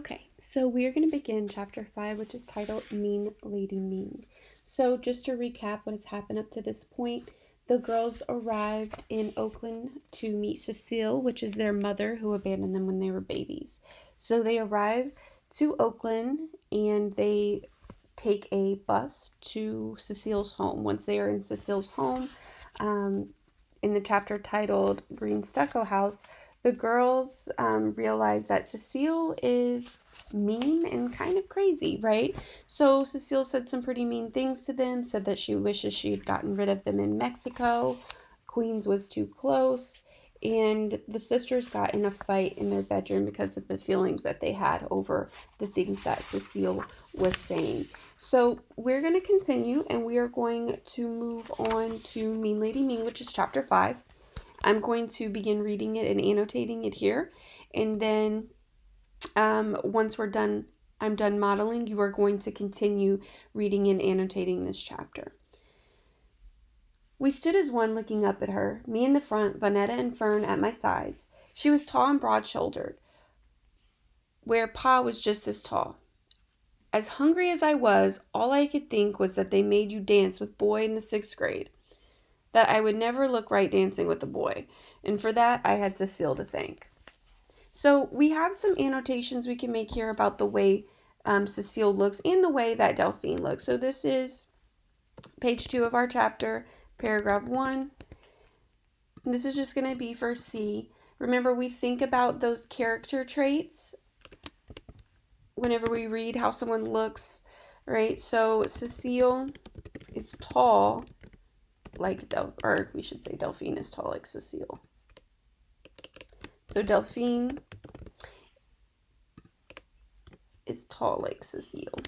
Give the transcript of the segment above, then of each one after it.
Okay, so we're going to begin chapter 5, which is titled Mean Lady Mean. So, just to recap what has happened up to this point, the girls arrived in Oakland to meet Cecile, which is their mother who abandoned them when they were babies. So, they arrive to Oakland and they take a bus to Cecile's home. Once they are in Cecile's home, in the chapter titled Green Stucco House, the girls realize that Cecile is mean and kind of crazy, right? So Cecile said some pretty mean things to them, said that she wishes she had gotten rid of them in Mexico. Queens was too close. And the sisters got in a fight in their bedroom because of the feelings that they had over the things that Cecile was saying. So we're going to continue and we are going to move on to Mean Lady Mean, which is chapter 5. I'm going to begin reading it and annotating it here. And then once I'm done modeling, you are going to continue reading and annotating this chapter. We stood as one looking up at her, me in the front, Vanetta and Fern at my sides. She was tall and broad-shouldered, where Pa was just as tall. As hungry as I was, all I could think was that they made you dance with boy in the 6th grade. That I would never look right dancing with a boy, and for that I had Cecile to thank. So we have some annotations we can make here about the way Cecile looks and the way that Delphine looks. So this is page 2 of our chapter, paragraph 1. And this is just going to be for C. Remember, we think about those character traits whenever we read how someone looks, right? So Cecile is tall, like Delphine is tall like Cecile. So Delphine is tall like Cecile.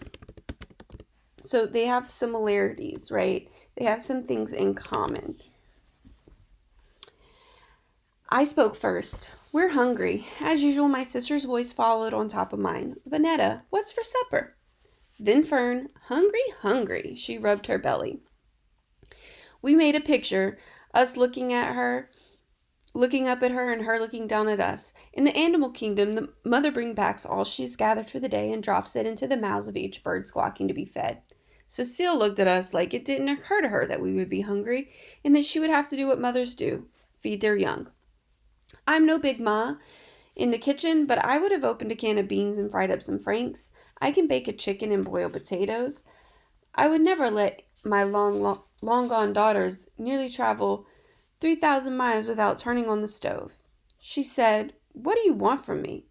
So they have similarities, right? They have some things in common. I spoke first. We're hungry. As usual, my sister's voice followed on top of mine. Vanetta, what's for supper? Then Fern, hungry. She rubbed her belly. We made a picture, us looking up at her and her looking down at us. In the animal kingdom, the mother brings back all she's gathered for the day and drops it into the mouths of each bird squawking to be fed. Cecile looked at us like it didn't occur to her that we would be hungry and that she would have to do what mothers do, feed their young. I'm no big ma in the kitchen, but I would have opened a can of beans and fried up some franks. I can bake a chicken and boil potatoes. I would never let my long gone daughters nearly travel 3,000 miles without turning on the stove. She said, What do you want from me?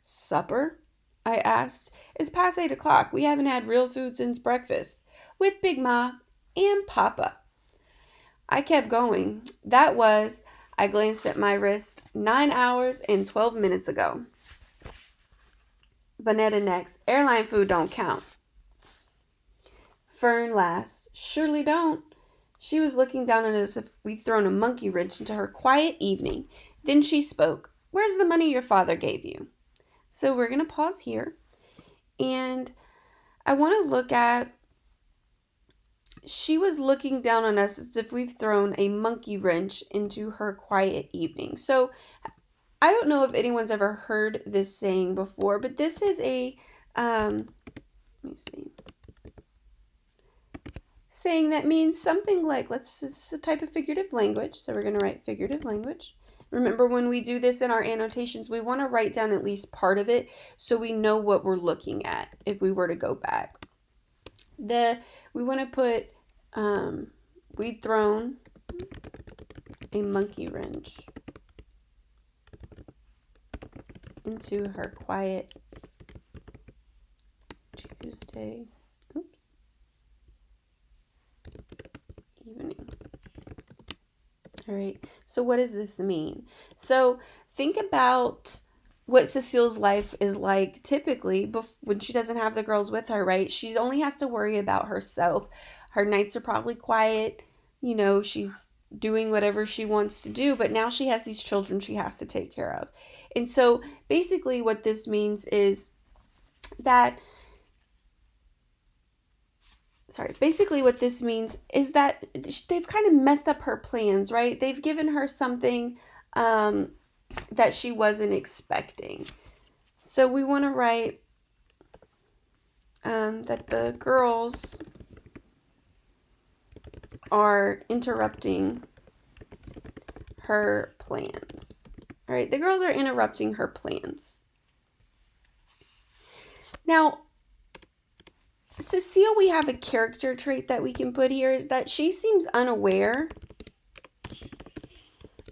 Supper? I asked. It's past 8 o'clock. We haven't had real food since breakfast. With Big Ma and Papa. I kept going. I glanced at my wrist, 9 hours and 12 minutes ago. Vanetta next. Airline food don't count. Fern last. Surely don't. She was looking down at us as if we'd thrown a monkey wrench into her quiet evening. Then she spoke. Where's the money your father gave you? So we're going to pause here. And I want to look at, she was looking down on us as if we've thrown a monkey wrench into her quiet evening. So I don't know if anyone's ever heard this saying before, but this is saying that means something like, it's a type of figurative language, so we're going to write figurative language. Remember, when we do this in our annotations, we want to write down at least part of it so we know what we're looking at if we were to go back. We want to put, we'd thrown a monkey wrench into her quiet Tuesday evening. All right, so what does this mean? So think about what Cecile's life is like typically when she doesn't have the girls with her, right? She only has to worry about herself. Her nights are probably quiet. You know, she's doing whatever she wants to do, but now she has these children she has to take care of. And so basically what this means is that they've kind of messed up her plans, right? They've given her something that she wasn't expecting. So we want to write that the girls are interrupting her plans. All right, the girls are interrupting her plans. Now, Cecile, we have a character trait that we can put here, is that she seems unaware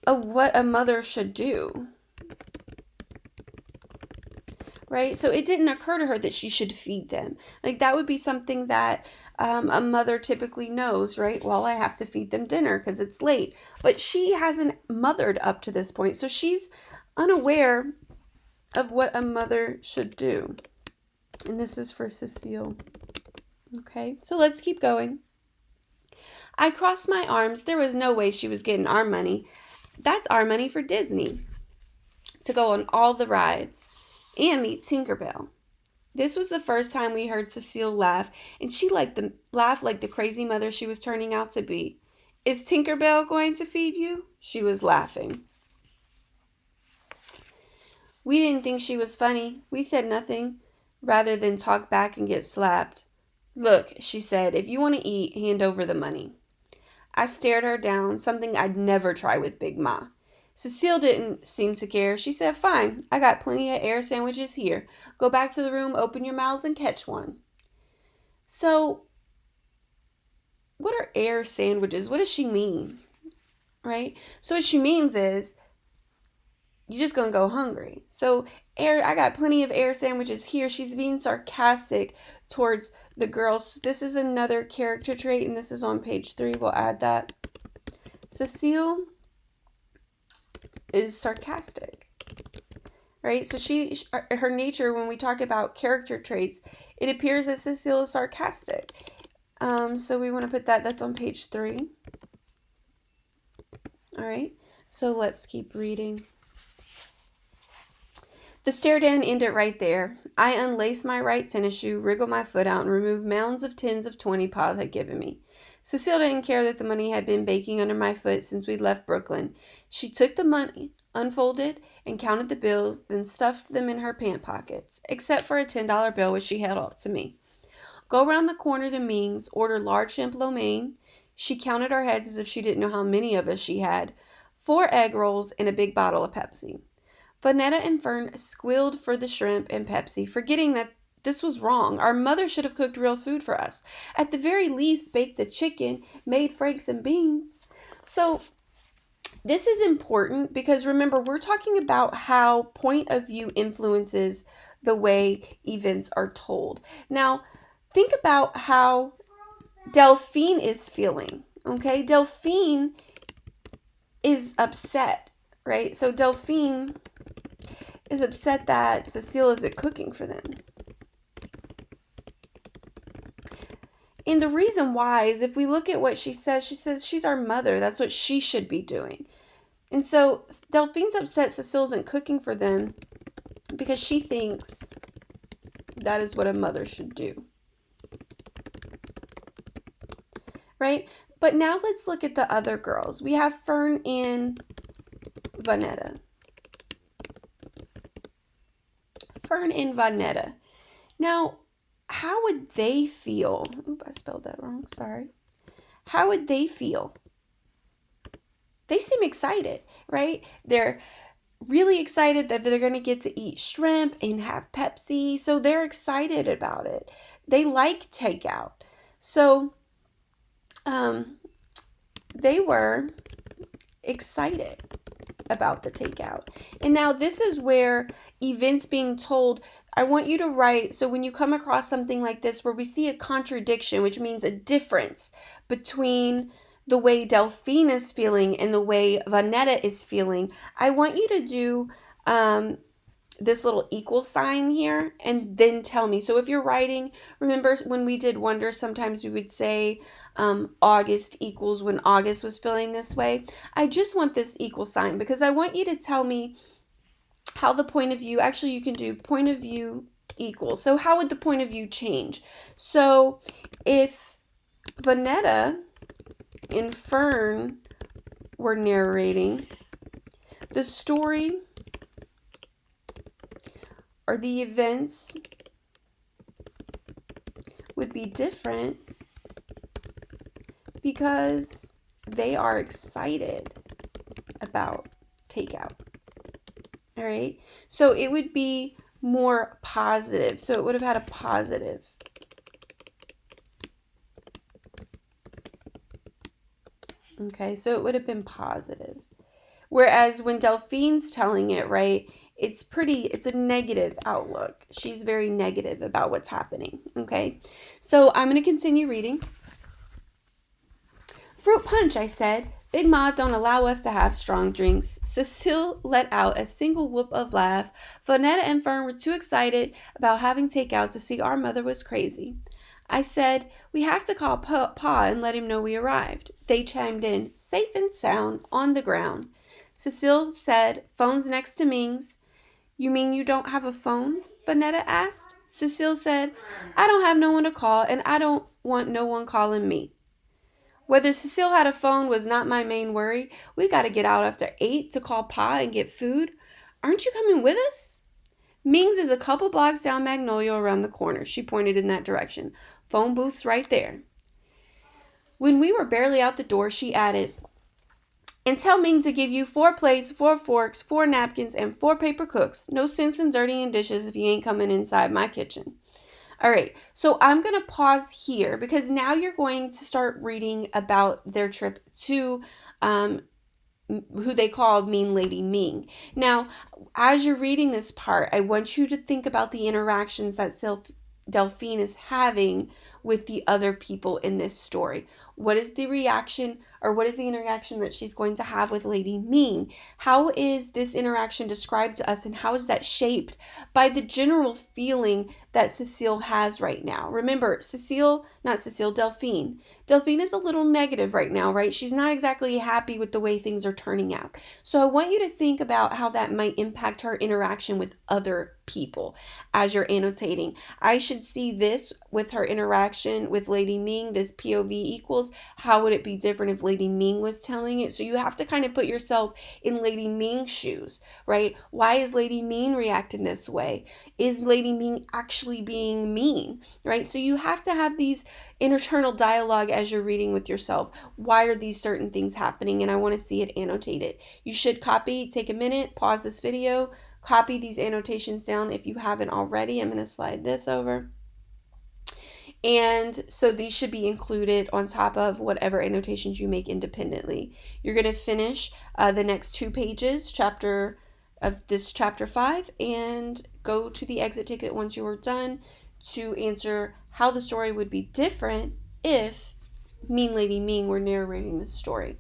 of what a mother should do. Right? So it didn't occur to her that she should feed them. Like, that would be something that a mother typically knows, right? Well, I have to feed them dinner because it's late. But she hasn't mothered up to this point. So she's unaware of what a mother should do. And this is for Cecile. Okay, so let's keep going. I crossed my arms. There was no way she was getting our money. That's our money for Disney, to go on all the rides and meet Tinkerbell. This was the first time we heard Cecile laugh, and she laughed like the crazy mother she was turning out to be. Is Tinkerbell going to feed you? She was laughing. We didn't think she was funny. We said nothing, rather than talk back and get slapped. Look, she said, if you want to eat, hand over the money. I stared her down, something I'd never try with Big Ma. Cecile didn't seem to care. She said, fine, I got plenty of air sandwiches here. Go back to the room, open your mouths, and catch one. So, what are air sandwiches? What does she mean? Right? So what she means is, you're just going to go hungry. So, I got plenty of air sandwiches here. She's being sarcastic towards the girls. This is another character trait, and this is on page 3. We'll add that. Cecile is sarcastic, right? So her nature, when we talk about character traits, it appears that Cecile is sarcastic. So we want to put that. That's on page 3. All right. So let's keep reading. The stare down ended right there. I unlaced my right tennis shoe, wriggled my foot out, and removed mounds of tens of 20 Pa's had given me. Cecile didn't care that the money had been baking under my foot since we'd left Brooklyn. She took the money, unfolded, and counted the bills, then stuffed them in her pant pockets, except for a $10 bill which she held out to me. Go round the corner to Ming's, order large shrimp lo mein. She counted our heads as if she didn't know how many of us she had. 4 egg rolls and a big bottle of Pepsi. Vanetta and Fern squealed for the shrimp and Pepsi, forgetting that this was wrong. Our mother should have cooked real food for us. At the very least, baked a chicken, made franks and beans. So this is important because remember, we're talking about how point of view influences the way events are told. Now, think about how Delphine is feeling. Okay, Delphine is upset, right? So Delphine is upset that Cecile isn't cooking for them. And the reason why is if we look at what she says she's our mother. That's what she should be doing. And so Delphine's upset Cecile isn't cooking for them because she thinks that is what a mother should do. Right? But now let's look at the other girls. We have Fern and Vanetta. Fern and Vanetta. Now, how would they feel? Oop, I spelled that wrong. Sorry. How would they feel? They seem excited, right? They're really excited that they're going to get to eat shrimp and have Pepsi. So they're excited about it. They like takeout. So they were excited about the takeout. And now this is where events being told, I want you to write, so when you come across something like this where we see a contradiction, which means a difference between the way Delphine is feeling and the way Vanetta is feeling, I want you to do this little equal sign here and then tell me. So if you're writing, remember when we did Wonder, sometimes we would say August equals when August was feeling this way. I just want this equal sign because I want you to tell me how the point of view, actually you can do point of view equals. So how would the point of view change? So if Vanetta and Fern were narrating, the story or the events would be different because they are excited about takeout. All right, so it would be more positive. So it would have had a positive. Okay, so it would have been positive. Whereas when Delphine's telling it, right, it's a negative outlook. She's very negative about what's happening. Okay, so I'm going to continue reading. Fruit punch, I said. Big Ma don't allow us to have strong drinks. Cecile let out a single whoop of laugh. Vonetta and Fern were too excited about having takeout to see our mother was crazy. I said, we have to call Pa and let him know we arrived. They chimed in, safe and sound, on the ground. Cecile said, phone's next to Ming's. You mean you don't have a phone? Vonetta asked. Cecile said, I don't have no one to call, and I don't want no one calling me. Whether Cecile had a phone was not my main worry. We got to get out after 8 to call Pa and get food. Aren't you coming with us? Ming's is a couple blocks down Magnolia around the corner. She pointed in that direction. Phone booth's right there. When we were barely out the door, she added, and tell Ming to give you 4 plates, 4 forks, 4 napkins, and 4 paper cooks. No sense in dirtying dishes if you ain't coming inside my kitchen. All right, so I'm going to pause here because now you're going to start reading about their trip to who they call Mean Lady Ming. Now, as you're reading this part, I want you to think about the interactions that Delphine is having with the other people in this story. What is the reaction, or what is the interaction that she's going to have with Lady Ming? How is this interaction described to us, and how is that shaped by the general feeling that Cecile has right now? Remember, Delphine. Delphine is a little negative right now, right? She's not exactly happy with the way things are turning out. So I want you to think about how that might impact her interaction with other people as you're annotating. I should see this with her interaction with Lady Ming, this POV equals, how would it be different if Lady Ming was telling it? So you have to kind of put yourself in Lady Ming's shoes, right? Why is Lady Ming reacting this way? Is Lady Ming actually being mean, right? So you have to have these internal dialogue as you're reading with yourself. Why are these certain things happening? And I want to see it annotated. You should take a minute, pause this video, copy these annotations down if you haven't already. I'm going to slide this over. And so these should be included on top of whatever annotations you make independently. You're going to finish the next 2 pages chapter 5 and go to the exit ticket once you are done to answer how the story would be different if Mean Lady Ming were narrating the story.